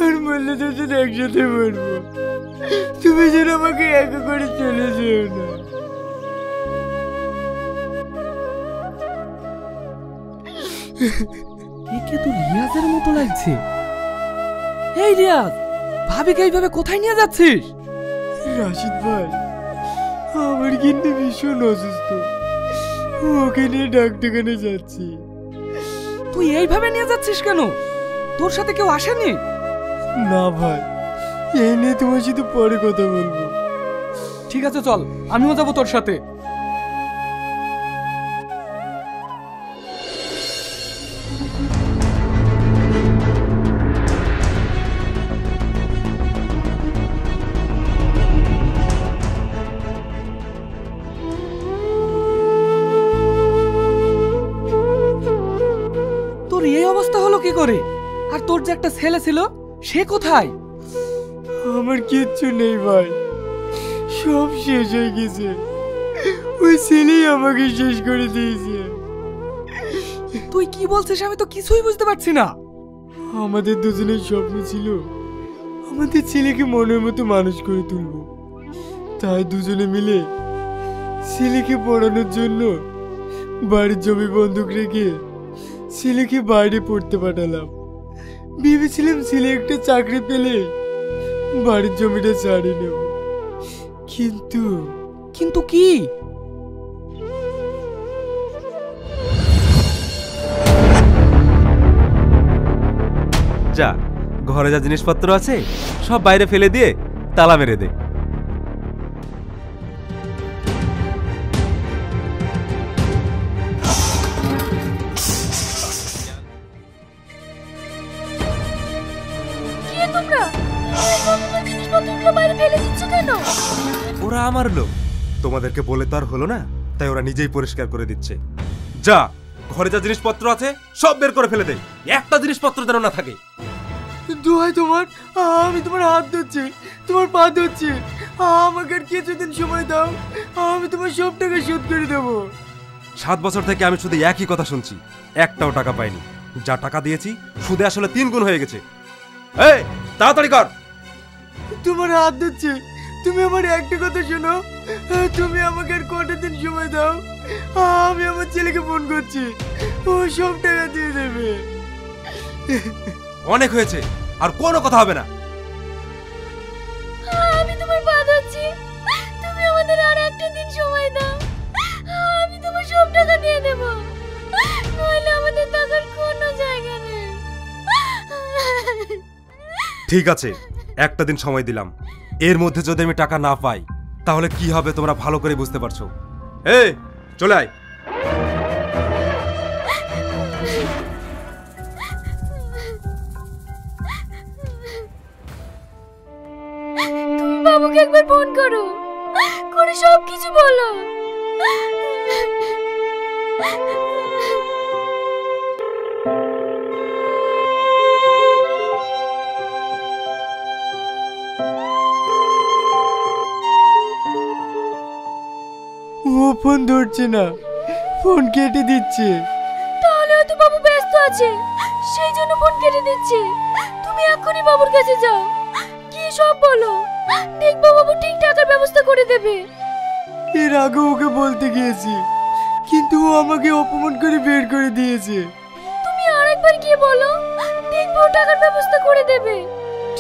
আর মরলে দুজন একসাথে মরবো। তুমি যেন আমাকে একা করে চলে যেও না। একে তো রিয়াজের মতো লাগছে। এই রিয়াজ, ভাবিকে এইভাবে কোথায় নিয়ে যাচ্ছিস? রাশিদ ভাই, আমার কিন্তু ভীষণ অসুস্থ, ওকে নিয়ে ডাক্তারখানে যাচ্ছি। তুই এইভাবে নিয়ে যাচ্ছিস কেন? তোর সাথে কেউ আসেনি? না ভাই, এই নিয়ে তোমার সাথে পরে কথা বলবো। ঠিক আছে চল, আমিও যাবো তোর সাথে। তোর এই অবস্থা হলো কি করে? আর তোর যে একটা ছেলে ছিল, সে কোথায়? আমার কিচ্ছু নেই ভাই, সব শেষ হয়ে গেছে। ওই ছেলেই আমাকে শেষ করে দিয়েছে। তুই কি বলছিস? আমি তো কিছুই বুঝতে পারছি না। আমাদের দুজনের স্বপ্ন ছিল আমাদের ছেলেকে মনের মতো মানুষ করে তুলবো, তাই দুজনে মিলে ছেলেকে পড়ানোর জন্য বাড়ির জমি বন্ধক রেখে ছেলেকে বাইরে পড়তে পাঠালাম। ভেবেছিলাম ছেলে একটা চাকরি পেলে বাড়ির জমিটা ছাড়িয়ে নেব, কিন্তু কিন্তু কি? যা, ঘরে যা জিনিসপত্র আছে সব বাইরে ফেলে দিয়ে তালা মেরে দে। ওরা আমার লোক, তোমাদেরকে বলে তো আর হলো না, তাই ওরা নিজেই পরিষ্কার করে দিচ্ছে। যা, ঘরে যা জিনিসপত্র আছে সব বের করে ফেলে দে, একটা জিনিসপত্র যেন না থাকে। দোহাই তোমার, আমি তোমার হাত ধরছি, তোমার পা ধরছি, আমাকে আর কিছুদিন সময় দাও, আমি তোমার সব টাকা শোধ করে দেবো। 7 বছর থেকে আমি শুধু একই কথা শুনছি, একটাও টাকা পাইনি। যা টাকা দিয়েছি সুদে আসলে 3 গুণ হয়ে গেছে। এই তাড়াতাড়ি কর। তোমার হাত ধরছি, তুমি আমার একটা কথা শোনো, তুমি আমাকে আর কটা দিন সময় দাও, আমি আমার ছেলেকে ফোন করছি, ও সব টাকা দিয়ে দেবে। অনেক হয়েছে, আর কোনো কথা হবে না। আমি তোমার পা ধরছি, তুমি আমাদের আর একটা দিন সময় দাও, আমি তোমার সব টাকা দিয়ে দেব, নইলে আমাদের টাকার কোনো জায়গা নেই। ঠিক আছে, একটা দিন সময় দিলাম, এর মধ্যে যদি আমি টাকা না পাই তাহলে কি হবে তোমরা ভালো করে বুঝতে পারছো। এই চলে আয়। তুমি বাবুকে একবার ফোন করো, করে সব কিছু বলো। ও ফোন ধরছে না, ফোন কেটে দিচ্ছে। তাহলে হয়তো বাবু ব্যস্ত আছে, সেই জন্য ফোন কেটে দিচ্ছে। তুমি এখনই বাবুর কাছে যাও, গিয়ে সব বলো, দেখবো বাবু ঠিক টাকার ব্যবস্থা করে দেবে। এর আগে ওকে বলতে গিয়েছি, কিন্তু ও আমাকে অপমান করে বের করে দিয়েছে। তুমি আরেকবার গিয়ে বলো, দেখবো টাকার ব্যবস্থা করে দেবে।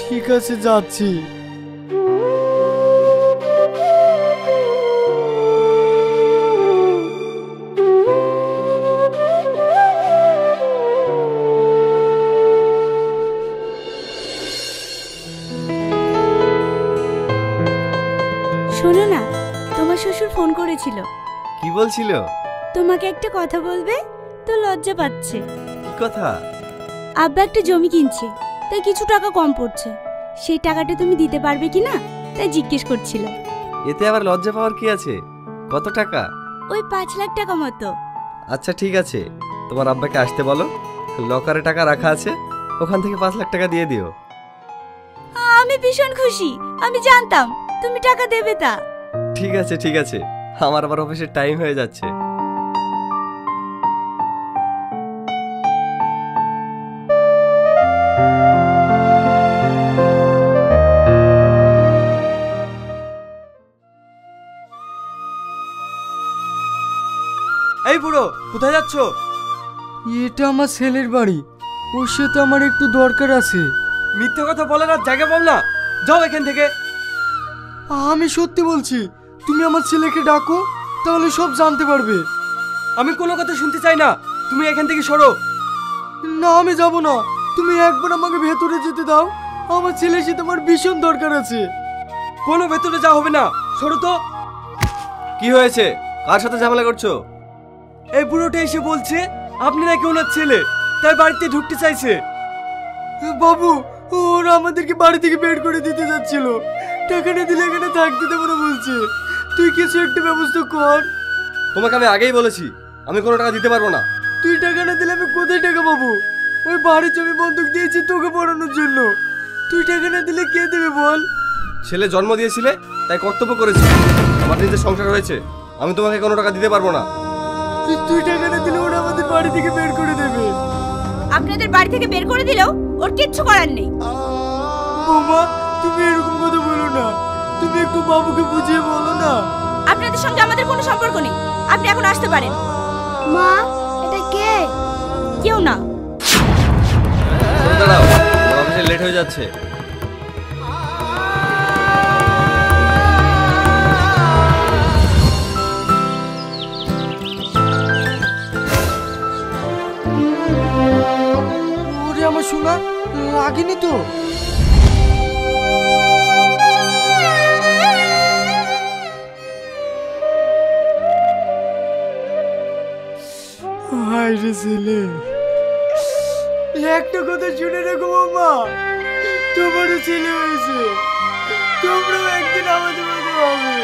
ঠিক আছে, যাচ্ছি। শোনো না, তোমার শ্বশুর ফোন করেছিল। কি বলছিল? তোমাকে একটা কথা বলবে, তো লজ্জা পাচ্ছে। কি কথা? আব্বা একটা জমি কিনছে, তাই কিছু টাকা কম পড়ছে, সেই টাকাটা তুমি দিতে পারবে কিনা তাই জিজ্ঞেস করছিল। এতে আবার লজ্জা পাওয়ার কি আছে? কত টাকা? ওই 5 লাখ টাকা মতো। আচ্ছা ঠিক আছে, তোমার আব্বাকে আসতে বলো, লকারে টাকা রাখা আছে, ওখান থেকে 5 লাখ টাকা দিয়ে দিও। আমি ভীষণ খুশি, আমি জানতাম তুমি টাকা দেবে। তা ঠিক আছে ঠিক আছে, আমার আবার অফিসের টাইম হয়ে যাচ্ছে। যাচ্ছ? এটা আমার ছেলের বাড়ি, ওর সাথে আমার একটু দরকার আছে। মিথ্যে কথা বলার আর জায়গা পাও না, যাও এখান থেকে। আমি সত্যি বলছি, তুমি আমার ছেলেকে ডাকো, তাহলে সব জানতে পারবে। আমি কোনো কথা শুনতে চাই না, তুমি এখান থেকে সরো। না আমি যাব না, তুমি একবার আমাকে ভেতরে যেতে দাও, আমার ছেলের সাথে আমার ভীষণ দরকার আছে। কোনো ভেতরে যাওয়া হবে না, সরো তো। কি হয়েছে, কার সাথে ঝামেলা করছো? এই বুড়োটা এসে বলছে আপনি নাকি ওনার ছেলে, তাই বাড়িতে ঢুকতে চাইছে। বাবু, ওরা আমাদেরকে বাড়ি থেকে বের করে দিতে যাচ্ছিল, টাকা না দিলে এখানে থাকতে দেবো না বলছে। তুই কিছু একটা ব্যবস্থা কর। তোমাকে আমি আগেই বলেছি আমি কোনো টাকা দিতে পারবো না। তুই টাকা না দিলে আমি কোথায় টাকা পাবো? ওই বাড়ির জমি বন্ধক দিয়েছি তোকে পড়ানোর জন্য, তুই টাকা না দিলে কে দেবে বল? ছেলে জন্ম দিয়েছিলে তাই কর্তব্য করেছি, আমার নিজের সংসার হয়েছে, আমি তোমাকে কোনো টাকা দিতে পারবো না। তুই টাকা না দিলে ওরা আমাদের বাড়ি থেকে বের করে দেবে। আপনাদের বাড়ি থেকে বের করে দিলেও ওর কিচ্ছু করার নেই। বৌমা, তুমি এরকম কথা বলো না, তুমি একটু বাবুকে বুঝিয়ে বলো না। আপনাদের সঙ্গে আমাদের কোনো সম্পর্ক নেই, আপনি এখন আসতে পারেন। মা, এটা কে? কেউ না। দাঁড়াও, আমার অফিসে লেট হয়ে যাচ্ছে। ওরে আমার শোনা, লাগেনি তো? হায় রে ছেলে, একটা কথা শুনে রাখো বাবা, তোমারও ছেলে হয়েছে, তোমরাও একদিন আমাদের মতো হবে।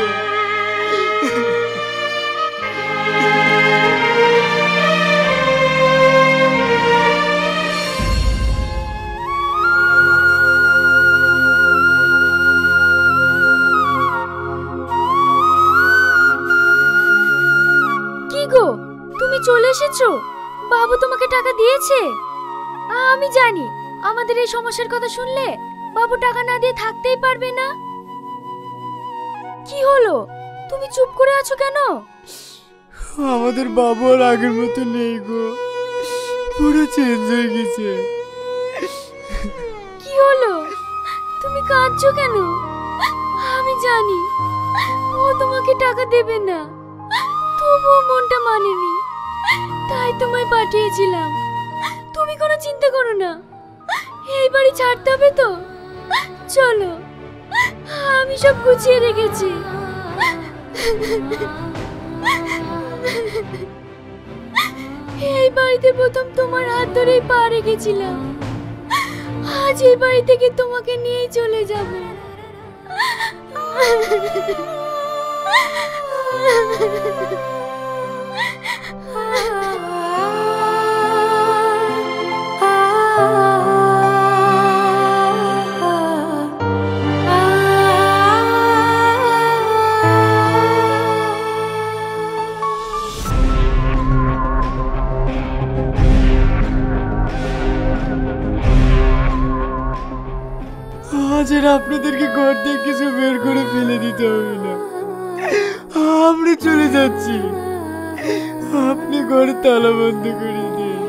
কি গো, তুমি চলে এসেছো? বাবু তোমাকে টাকা দিয়েছে? আমি জানি আমাদের এই সমস্যার কথা শুনলে বাবু টাকা না দিয়ে থাকতেই পারবে না। কি হলো, তুমি চুপ করে আছো কেন? আমাদের বাবু আর আগের মতো নেই গো, পুরো চেঞ্জ হয়ে গেছে। কি হলো, তুমি কাঁদছো কেন? আমি জানি ও তোমাকে টাকা দেবে না, তবুও মনটা মানেনি, তাই তোমায় পাঠিয়েছিলাম। তুমি কোনো চিন্তা করো না, এই বাড়ি ছাড়তে হবে তো? চলো, আমি সব গুছিয়ে রেখেছি। এই বাড়িতে প্রথম তোমার হাত ধরেই পা রেখেছিলাম, আজ এই বাড়ি থেকে তোমাকে নিয়েই চলে যাব। আজ আর আপনাদেরকে ঘর থেকে কিছু বের করে ফেলে দিতে হবে না, আমরা চলে যাচ্ছি, আপনি ঘরে তালা বন্ধ করে দিন।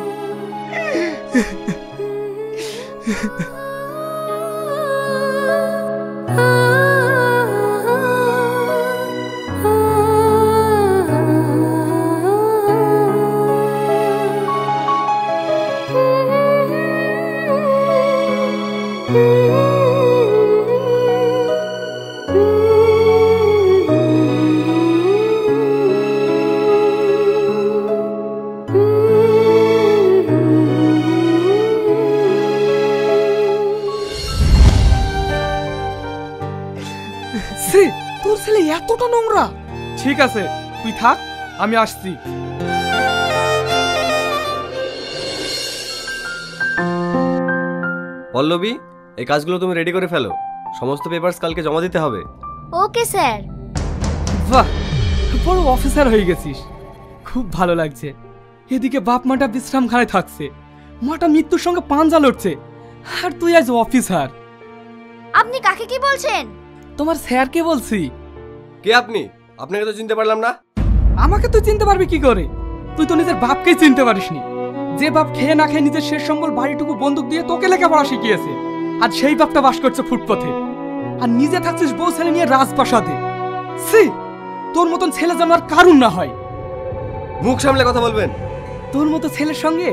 তোর ছেলে এতটা নোংরা? ঠিক আছে, তুই থাক, আমি আসছি। পল্লবী, এই কাজগুলো তুমি রেডি করে ফেলো, সমস্ত পেপারস কালকে জমা দিতে হবে। Okay sir. বাহ, বড় অফিসার হয়ে গেছিস, খুব ভালো লাগছে। এদিকে বাপ মাটা বিশ্রামখানায় থাকছে, মাটা মৃত্যুর সঙ্গে পাঞ্জা লড়ছে, আর তুই আজ অফিসার। আপনি কাকে কি বলছেন? তোমার স্যারকে বলছি। কে আপনি? আপনাকে তো চিনতে পারলাম না। আমাকে তুই চিনতে পারবি কি করে? তুই তো নিজের বাপকেই চিনতে পারিসনি। যে বাপ খেয়ে না খেয়ে নিজের শেষ সম্বল বাড়িটুকু বন্দুক দিয়ে তোকে লেখাপড়া শিখিয়েছে, আর সেই বাপটা বাস করছে ফুটপথে, আর নিজে থাকছিস বউ ছেলে নিয়ে রাজপ্রাসাদে। সি, তোর মতন ছেলে যেন আর কারুর না হয়। মুখ সামলে কথা বলবেন। তোর মতো ছেলের সঙ্গে